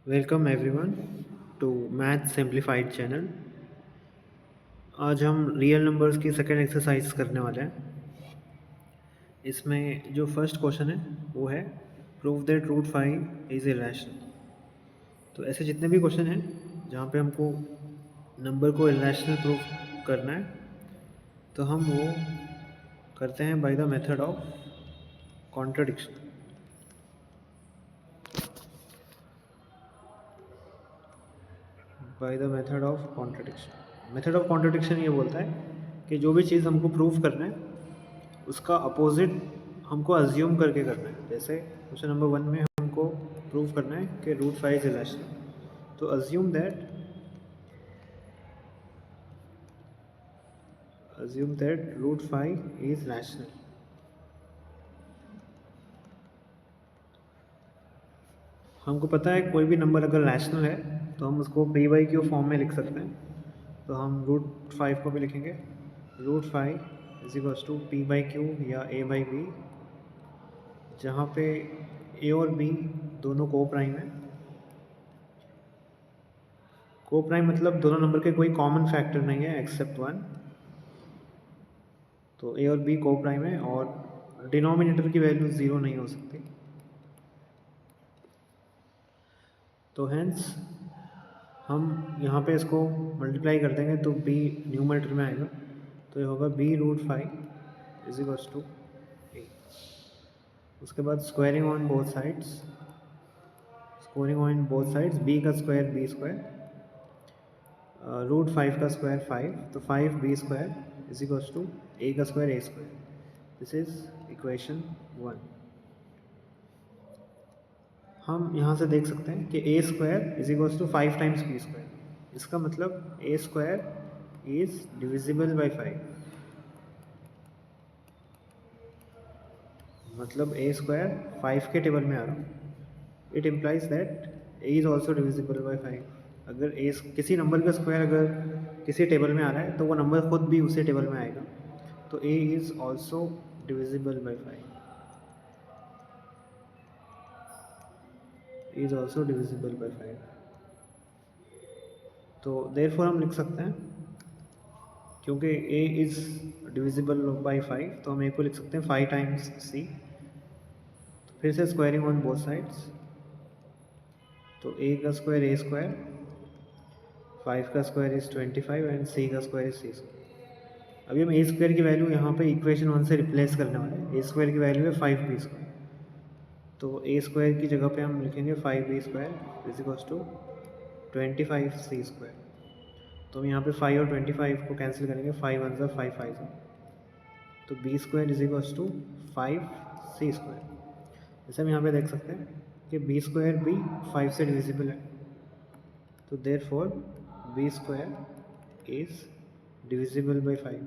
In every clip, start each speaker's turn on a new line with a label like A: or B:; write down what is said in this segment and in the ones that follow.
A: Welcome everyone to math simplified channel. आज हम real numbers की सेकेंड एक्सरसाइज करने वाले हैं। इसमें जो फर्स्ट क्वेश्चन है वो है prove that root five is irrational. तो ऐसे जितने भी क्वेश्चन हैं जहाँ पे हमको नंबर को इरेशनल प्रूव करना है तो हम वो करते हैं by the method of contradiction. By the method of contradiction. Method of contradiction ये बोलता है कि जो भी चीज़ हमको प्रूव करना है उसका अपोजिट हमको अज्यूम करके करना है। जैसे क्वेश्चन नंबर 1 में हमको प्रूव करना है कि रूट फाइव इज इरेशनल, तो assume that root five is rational. हमको पता है कोई भी नंबर अगर रैशनल है तो हम उसको पी बाई क्यू फॉर्म में लिख सकते हैं। तो हम रूट फाइव को भी लिखेंगे root five is equals to p by q या ए बाई बी, जहाँ पे ए और बी दोनों को प्राइम है। को प्राइम मतलब दोनों नंबर के कोई कॉमन फैक्टर नहीं है एक्सेप्ट वन। तो ए और बी को प्राइम है और डिनोमिनेटर की वैल्यू ज़ीरो नहीं हो सकती। तो हेंस हम यहाँ पे इसको मल्टीप्लाई कर देंगे तो बी न्यूमरेटर में आएगा। तो ये होगा B root five is equals to A. उसके बाद squaring on both sides, B का square B square, root five का स्क्वायर फाइव, तो five B square is equals to A का square A square. This is equation 1। हम यहाँ से देख सकते हैं कि A square is equals to five times B square. इसका मतलब A square is divisible by five. मतलब ए स्क्वायर फाइव के टेबल में आ रहा हूँ। It implies that A is also divisible by five. अगर ए किसी नंबर का स्क्वायर अगर किसी टेबल में आ रहा है तो वो नंबर खुद भी उसी टेबल में आएगा। तो A is also divisible by five, is also divisible by five. तो देयरफॉर हम लिख सकते हैं क्योंकि a is divisible by five तो हम a को लिख सकते हैं फाइव टाइम्स c। तो फिर से स्क्वायरिंग ऑन बोथ साइड्स, तो a का स्क्वायर a स्क्वायर, फाइव का स्क्वायर इज 25 एंड c का स्क्वायर इज c स्क्वायर। अभी हम a स्क्वायर की वैल्यू यहाँ पे इक्वेशन 1 से रिप्लेस करने वाले हैं। a स्क्वायर की वैल्यू है 5b स्क्वायर, तो a स्क्वायर की जगह पे हम लिखेंगे 5b square is equals to 25c square. तो हम यहाँ पे 5 और 25 को कैंसिल करेंगे, 5 वन ज़ा 5 5 ज़ा, तो b square is equals to 5c square. जैसे हम यहाँ पे देख सकते हैं कि बी स्क्वायर भी 5 से डिविजिबल है, तो therefore b square is divisible by 5।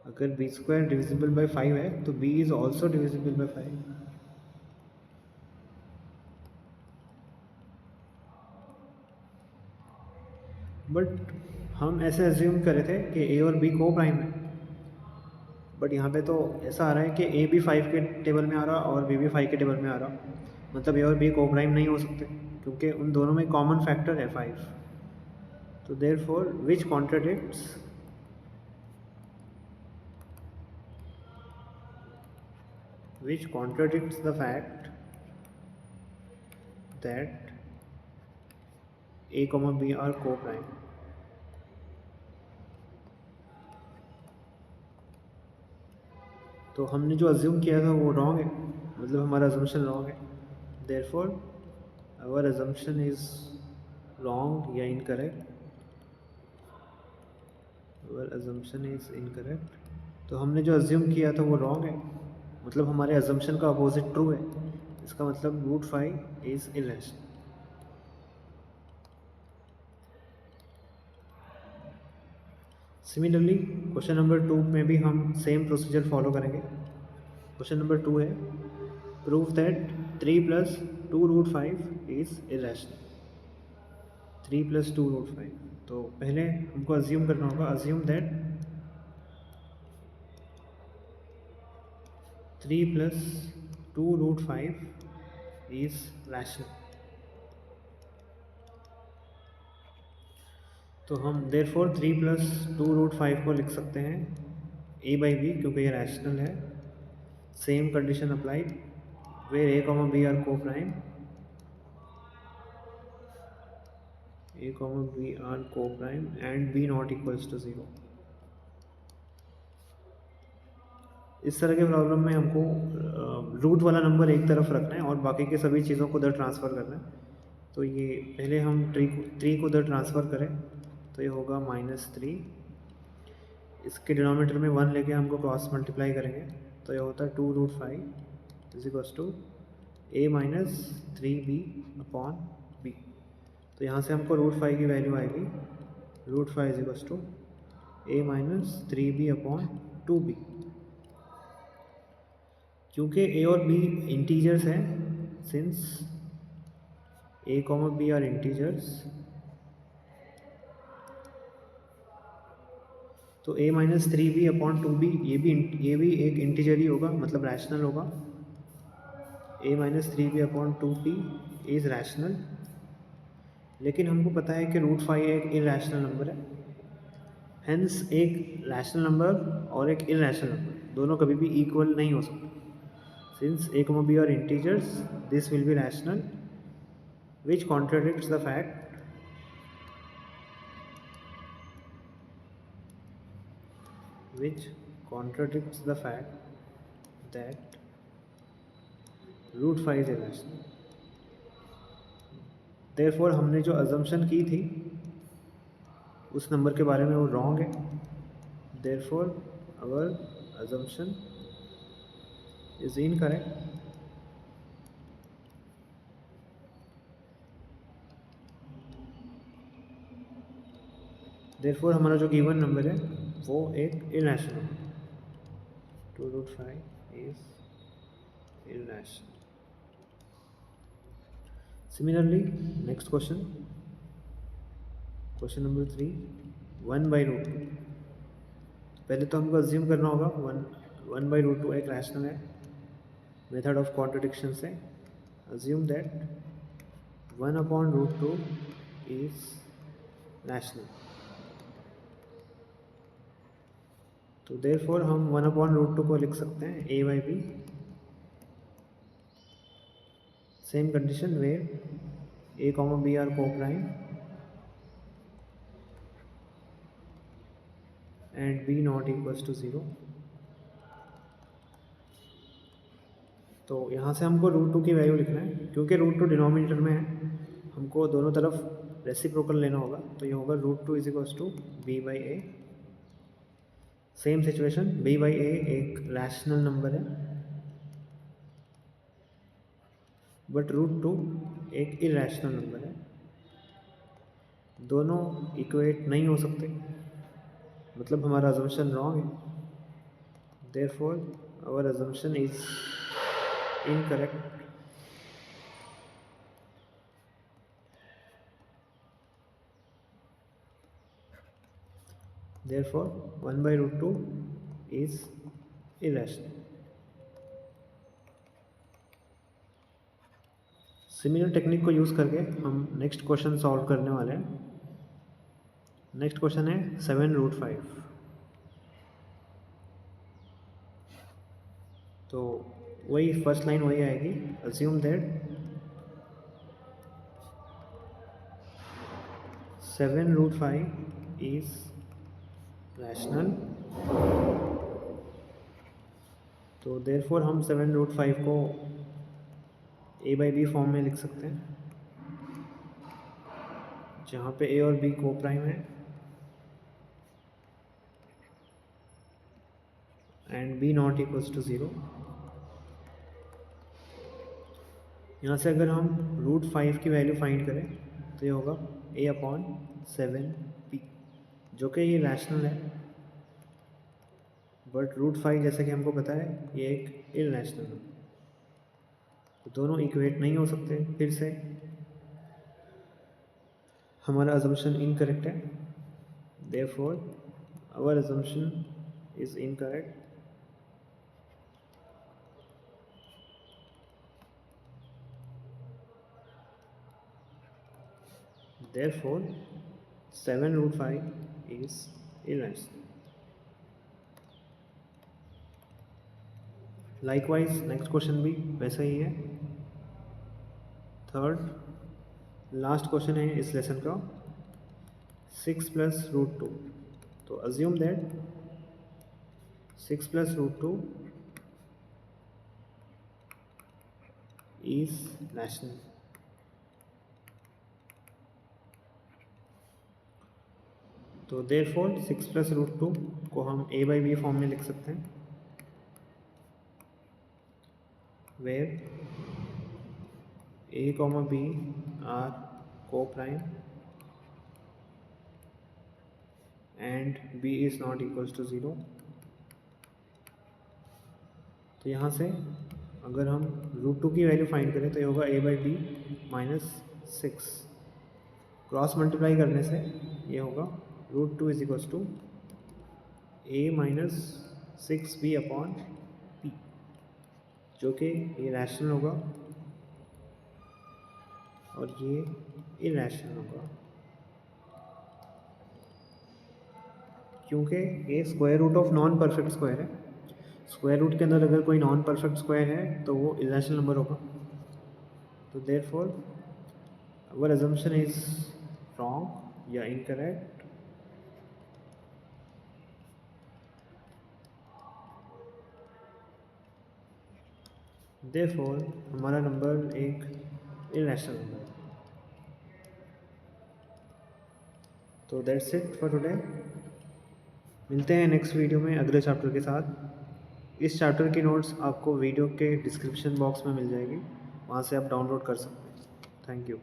A: अगर बी स्क्वायर डिविजिबल बाई 5 है तो b is also divisible by 5। But हम ऐसे एज्यूम कर रहे थे कि ए और बी को प्राइम है, बट यहाँ पे तो ऐसा आ रहा है कि ए भी 5 के टेबल में आ रहा और बी भी 5 के टेबल में आ रहा। मतलब ए और बी को प्राइम नहीं हो सकते क्योंकि उन दोनों में कॉमन फैक्टर है 5। तो therefore which contradicts the fact that a comma b are co-prime। तो हमने जो अज्यूम किया था वो रॉन्ग है, मतलब हमारा अजम्पशन रॉन्ग है। Therefore our assumption is wrong या incorrect. Our assumption is incorrect. तो हमने जो अज्यूम किया था वो रॉन्ग है, मतलब हमारे अजम्पशन का अपोजिट ट्रू है। इसका मतलब root five is irrational. Similarly question number 2 में भी हम सेम प्रोसीजर फॉलो करेंगे। क्वेश्चन नंबर 2 है prove that 3 plus 2 root five is irrational. 3 plus 2 root five, तो पहले हमको अज्यूम करना होगा, assume that 3 plus 2 root 5 is rational. तो हम therefore 3 plus 2 root 5 को लिख सकते हैं a by b, क्योंकि ये रैशनल है. Same condition applied where a comma b are co-prime. a comma b are co-prime and b not equals to 0. इस तरह के प्रॉब्लम में हमको रूट वाला नंबर एक तरफ रखना है और बाकी के सभी चीज़ों को उधर ट्रांसफ़र करना है. तो ये पहले हम 3 को उधर ट्रांसफ़र करें तो ये होगा -3. इसके डिनोमिनेटर में 1 लेके हमको क्रॉस मल्टीप्लाई करेंगे तो ये होता है 2 root 5 is equals to a minus 3b upon b. तो यहाँ से हमको रूट 5 की वैल्यू आएगी root 5 is equals to a minus 3b upon 2b. क्योंकि a और b इंटीजर्स हैं, since a comma b are integers, तो a minus 3b upon 2b ये भी एक इंटीजर ही होगा, मतलब रैशनल होगा. a minus 3b upon 2b is rational. लेकिन हमको पता है कि रूट 5 एक इरैशनल नंबर है. हेंस एक रैशनल नंबर और एक इरैशनल नंबर दोनों कभी भी इक्वल नहीं हो सकते. Since a comma b are integers, this will be rational, which contradicts the fact that root 5 is irrational. Therefore हमने जो assumption की थी उस नंबर के बारे में वो wrong है. Therefore our assumption is incorrect. Therefore हमारा जो गिवन नंबर है वो एक irrational number. 2 root 5 is irrational. Similarly, next question number 3, 1 by root 2. पहले तो हमको अज्यूम करना होगा 1 by root 2 एक रैशनल है. मेथड ऑफ कॉन्ट्रडिक्शन से assume that 1 upon root 2 is rational. तो देयरफॉर हम 1 अपॉन रूट 2 को लिख सकते हैं a by b. Same condition where a comma b are co-prime and b not equals to 0. तो यहाँ से हमको रूट 2 की वैल्यू लिखना है. क्योंकि रूट 2 डिनोमिनेटर में है हमको दोनों तरफ रेसिप्रोकल लेना होगा. तो ये होगा root 2 is equals to b by A. Same situation b by A एक रैशनल नंबर है बट रूट 2 एक इरैशनल नंबर है. दोनों इक्वेट नहीं हो सकते, मतलब हमारा अजम्पशन रॉन्ग है. Therefore our assumption is incorrect. Therefore 1 by root 2 is irrational. Similar technique को यूज़ करके हम नेक्स्ट क्वेश्चन सॉल्व करने वाले हैं. नेक्स्ट क्वेश्चन है 7 रूट 5. तो वही फर्स्ट लाइन वही आएगी. Assume that 7 root 5 is rational. तो देयरफॉर हम 7 रूट 5 को a बाई बी फॉर्म में लिख सकते हैं जहाँ पे a और b को प्राइम है and b not equals to 0. यहाँ से अगर हम रूट 5 की वैल्यू फाइंड करें तो ये होगा a अपॉन 7b, जो कि ये रैशनल है. बट रूट 5 जैसे कि हमको पता है ये एक इरैशनल है. तो दोनों इक्वेट नहीं हो सकते. फिर से हमारा अजम्पशन इनकरेक्ट है. Therefore our assumption is incorrect. therefore 7 root 5 is irrational. Likewise next question भी वैसा ही है. थर्ड लास्ट क्वेश्चन है इस लेसन का 6 प्लस रूट 2. तो assume that 6 plus root 2 is rational. तो therefore 6 प्लस रूट 2 को हम a by b फॉर्म में लिख सकते हैं, where a comma b are co-prime and b is not equals to 0. तो यहाँ से अगर हम रूट 2 की वैल्यू फाइंड करें तो ये होगा a by b minus 6. Cross multiply करने से ये होगा root 2 is equals to a minus 6b upon p, जो कि ये रैशनल होगा और ये इरैशनल होगा, क्योंकि ये square root of non perfect square है. स्क्वायर रूट के अंदर अगर कोई नॉन परफेक्ट स्क्वायर है तो वो इरैशनल नंबर होगा. तो therefore our assumption is wrong या इनकरेक्ट. देयरफॉर हमारा नंबर एक इरैशनल नंबर है. तो दैट्स इट फॉर टुडे. मिलते हैं नेक्स्ट वीडियो में अगले चैप्टर के साथ. इस चैप्टर की नोट्स आपको वीडियो के डिस्क्रिप्शन बॉक्स में मिल जाएगी, वहाँ से आप डाउनलोड कर सकते हैं. Thank you.